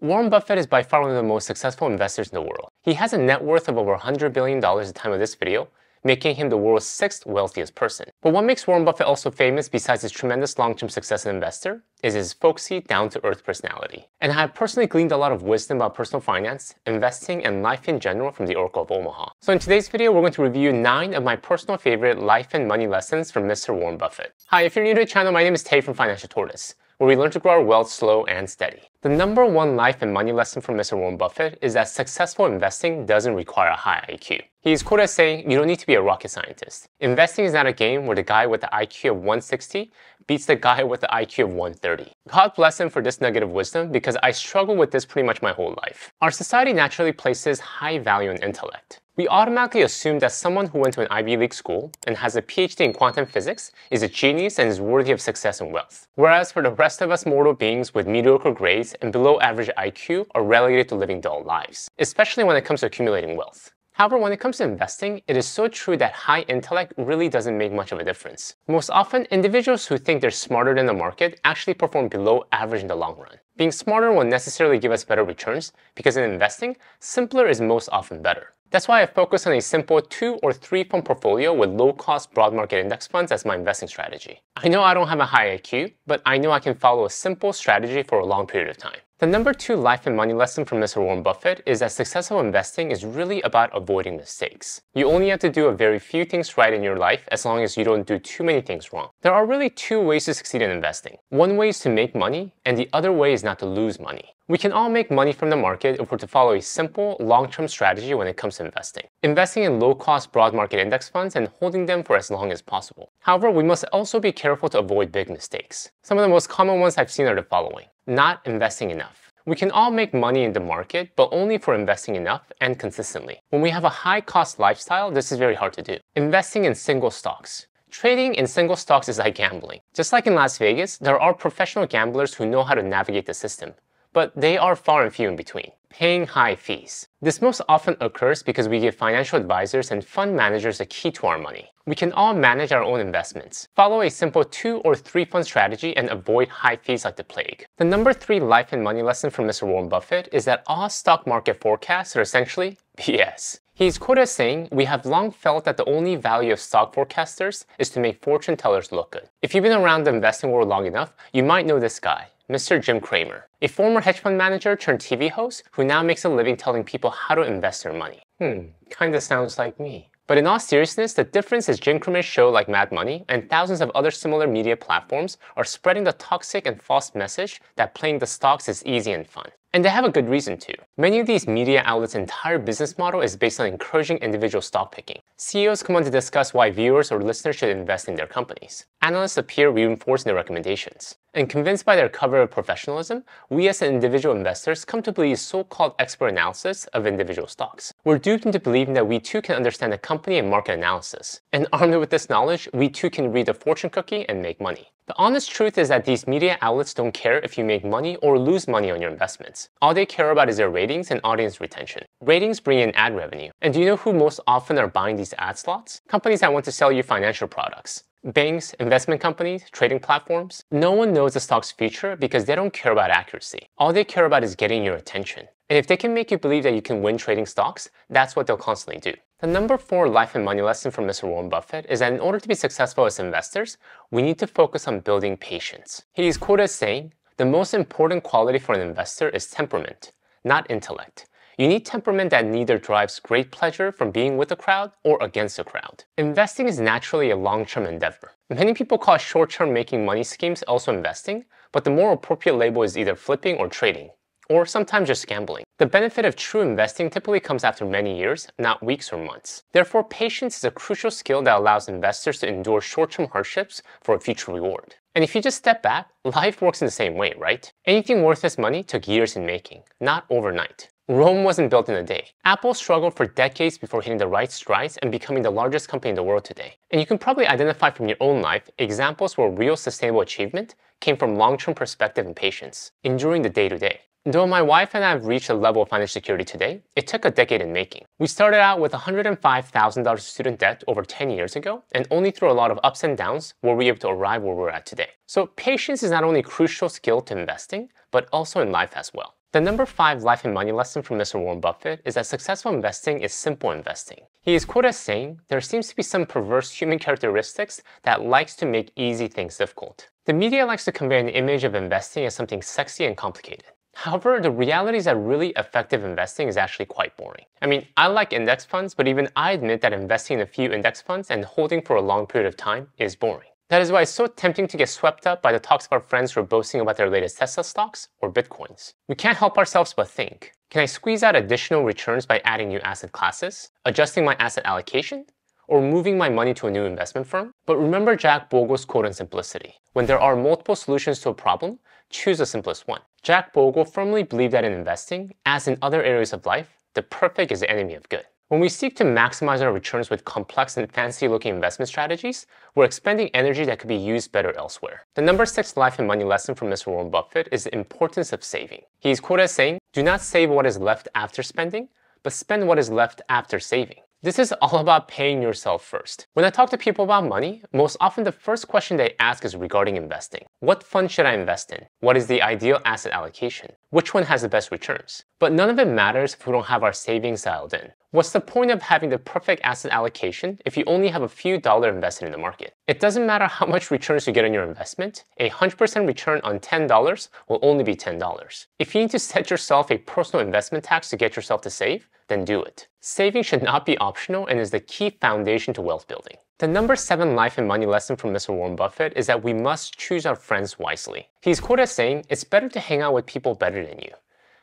Warren Buffett is by far one of the most successful investors in the world. He has a net worth of over $100 billion at the time of this video, making him the world's 6th wealthiest person. But what makes Warren Buffett also famous besides his tremendous long-term success as an investor is his folksy, down-to-earth personality. And I have personally gleaned a lot of wisdom about personal finance, investing, and life in general from the Oracle of Omaha. So in today's video, we're going to review 9 of my personal favorite life and money lessons from Mr. Warren Buffett. Hi, if you're new to the channel, my name is Tay from Financial Tortoise, where we learn to grow our wealth slow and steady. The number one life and money lesson from Mr. Warren Buffett is that successful investing doesn't require a high IQ. He's quoted as saying, "You don't need to be a rocket scientist. Investing is not a game where the guy with the IQ of 160 beats the guy with the IQ of 130. God bless him for this nugget of wisdom, because I struggle with this pretty much my whole life. Our society naturally places high value on intellect. We automatically assume that someone who went to an Ivy League school and has a PhD in quantum physics is a genius and is worthy of success and wealth. Whereas for the rest of us mortal beings with mediocre grades and below average IQ are relegated to living dull lives, especially when it comes to accumulating wealth. However, when it comes to investing, it is so true that high intellect really doesn't make much of a difference. Most often, individuals who think they're smarter than the market actually perform below average in the long run. Being smarter won't necessarily give us better returns, because in investing, simpler is most often better. That's why I focus on a simple 2 or 3 fund portfolio with low-cost broad market index funds as my investing strategy. I know I don't have a high IQ, but I know I can follow a simple strategy for a long period of time. The number 2 life and money lesson from Mr. Warren Buffett is that successful investing is really about avoiding mistakes. You only have to do a very few things right in your life as long as you don't do too many things wrong. There are really 2 ways to succeed in investing. One way is to make money, and the other way is not to lose money. We can all make money from the market if we're to follow a simple, long-term strategy when it comes to investing. Investing in low-cost broad market index funds and holding them for as long as possible. However, we must also be careful to avoid big mistakes. Some of the most common ones I've seen are the following. Not investing enough. We can all make money in the market, but only if we're investing enough and consistently. When we have a high-cost lifestyle, this is very hard to do. Investing in single stocks. Trading in single stocks is like gambling. Just like in Las Vegas, there are professional gamblers who know how to navigate the system, but they are far and few in between. Paying high fees. This most often occurs because we give financial advisors and fund managers a key to our money. We can all manage our own investments. Follow a simple 2 or 3 fund strategy and avoid high fees like the plague. The number 3 life and money lesson from Mr. Warren Buffett is that all stock market forecasts are essentially BS. He's quoted as saying, "We have long felt that the only value of stock forecasters is to make fortune tellers look good." If you've been around the investing world long enough, you might know this guy, Mr. Jim Cramer, a former hedge fund manager turned TV host who now makes a living telling people how to invest their money. Kinda sounds like me. But in all seriousness, the difference is Jim Cramer's show like Mad Money and thousands of other similar media platforms are spreading the toxic and false message that playing the stocks is easy and fun. And they have a good reason to. Many of these media outlets' entire business model is based on encouraging individual stock picking. CEOs come on to discuss why viewers or listeners should invest in their companies. Analysts appear reinforcing their recommendations. And convinced by their cover of professionalism, we as individual investors come to believe so-called expert analysis of individual stocks. We're duped into believing that we too can understand the company and market analysis. And armed with this knowledge, we too can read the fortune cookie and make money. The honest truth is that these media outlets don't care if you make money or lose money on your investments. All they care about is their ratings and audience retention. Ratings bring in ad revenue. And do you know who most often are buying these ad slots? Companies that want to sell you financial products. Banks, investment companies, trading platforms. No one knows the stock's future because they don't care about accuracy. All they care about is getting your attention. And if they can make you believe that you can win trading stocks, that's what they'll constantly do. The number 4 life and money lesson from Mr. Warren Buffett is that in order to be successful as investors, we need to focus on building patience. He is quoted as saying, "The most important quality for an investor is temperament, not intellect. You need temperament that neither drives great pleasure from being with the crowd or against the crowd." Investing is naturally a long-term endeavor. Many people call short-term making money schemes also investing, but the more appropriate label is either flipping or trading, or sometimes just gambling. The benefit of true investing typically comes after many years, not weeks or months. Therefore, patience is a crucial skill that allows investors to endure short-term hardships for a future reward. And if you just step back, life works in the same way, right? Anything worth its money took years in making, not overnight. Rome wasn't built in a day. Apple struggled for decades before hitting the right strides and becoming the largest company in the world today. And you can probably identify from your own life examples where real sustainable achievement came from long-term perspective and patience, enduring the day-to-day. Though my wife and I have reached a level of financial security today, it took a decade in making. We started out with $105,000 student debt over 10 years ago, and only through a lot of ups and downs were we able to arrive where we're at today. So patience is not only a crucial skill to investing, but also in life as well. The number 5 life and money lesson from Mr. Warren Buffett is that successful investing is simple investing. He is quoted as saying, "There seems to be some perverse human characteristics that likes to make easy things difficult." The media likes to convey an image of investing as something sexy and complicated. However, the reality is that really effective investing is actually quite boring. I mean, I like index funds, but even I admit that investing in a few index funds and holding for a long period of time is boring. That is why it's so tempting to get swept up by the talks of our friends who are boasting about their latest Tesla stocks or Bitcoins. We can't help ourselves but think, can I squeeze out additional returns by adding new asset classes, adjusting my asset allocation, or moving my money to a new investment firm? But remember Jack Bogle's quote on simplicity. When there are multiple solutions to a problem, choose the simplest one. Jack Bogle firmly believed that in investing, as in other areas of life, the perfect is the enemy of good. When we seek to maximize our returns with complex and fancy-looking investment strategies, we're expending energy that could be used better elsewhere. The number 6 life and money lesson from Mr. Warren Buffett is the importance of saving. He is quoted as saying, "Do not save what is left after spending, but spend what is left after saving." This is all about paying yourself first. When I talk to people about money, most often the first question they ask is regarding investing. What fund should I invest in? What is the ideal asset allocation? Which one has the best returns? But none of it matters if we don't have our savings dialed in. What's the point of having the perfect asset allocation if you only have a few dollars invested in the market? It doesn't matter how much returns you get on your investment, a 100% return on $10 will only be $10. If you need to set yourself a personal investment tax to get yourself to save, then do it. Saving should not be optional and is the key foundation to wealth building. The number 7 life and money lesson from Mr. Warren Buffett is that we must choose our friends wisely. He's quoted as saying, "It's better to hang out with people better than you.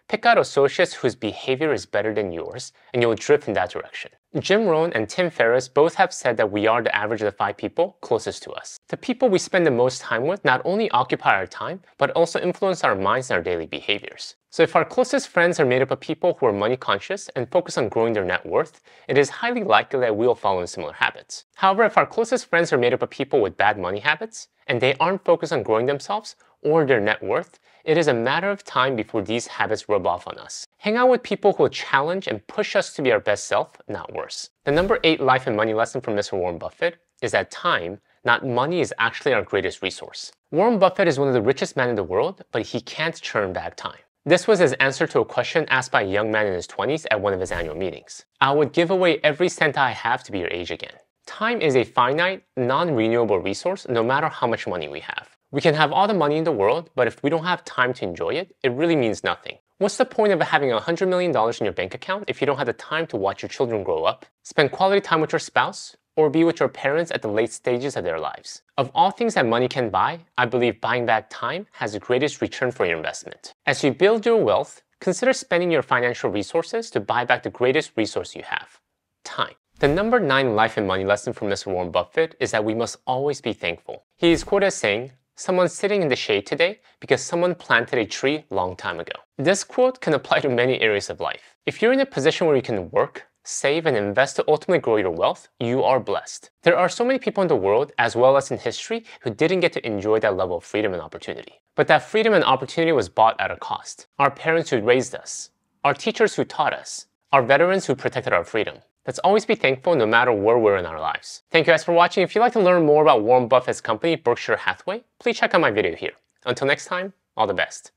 Pick out associates whose behavior is better than yours, and you'll drift in that direction." Jim Rohn and Tim Ferriss both have said that we are the average of the 5 people closest to us. The people we spend the most time with not only occupy our time, but also influence our minds and our daily behaviors. So if our closest friends are made up of people who are money conscious and focus on growing their net worth, it is highly likely that we'll follow in similar habits. However, if our closest friends are made up of people with bad money habits, and they aren't focused on growing themselves or their net worth, it is a matter of time before these habits rub off on us. Hang out with people who will challenge and push us to be our best self, not worse. The number 8 life and money lesson from Mr. Warren Buffett is that time, not money, is actually our greatest resource. Warren Buffett is one of the richest men in the world, but he can't turn back time. This was his answer to a question asked by a young man in his 20s at one of his annual meetings. "I would give away every cent I have to be your age again." Time is a finite, non-renewable resource no matter how much money we have. We can have all the money in the world, but if we don't have time to enjoy it, it really means nothing. What's the point of having $100 million in your bank account if you don't have the time to watch your children grow up, spend quality time with your spouse, or be with your parents at the late stages of their lives? Of all things that money can buy, I believe buying back time has the greatest return for your investment. As you build your wealth, consider spending your financial resources to buy back the greatest resource you have: time. The number 9 life and money lesson from Mr. Warren Buffett is that we must always be thankful. He is quoted as saying, "Someone's sitting in the shade today because someone planted a tree long time ago." This quote can apply to many areas of life. If you're in a position where you can work, save, and invest to ultimately grow your wealth, you are blessed. There are so many people in the world, as well as in history, who didn't get to enjoy that level of freedom and opportunity. But that freedom and opportunity was bought at a cost. Our parents who raised us, our teachers who taught us, our veterans who protected our freedom. Let's always be thankful no matter where we're in our lives. Thank you guys for watching. If you'd like to learn more about Warren Buffett's company, Berkshire Hathaway, please check out my video here. Until next time, all the best.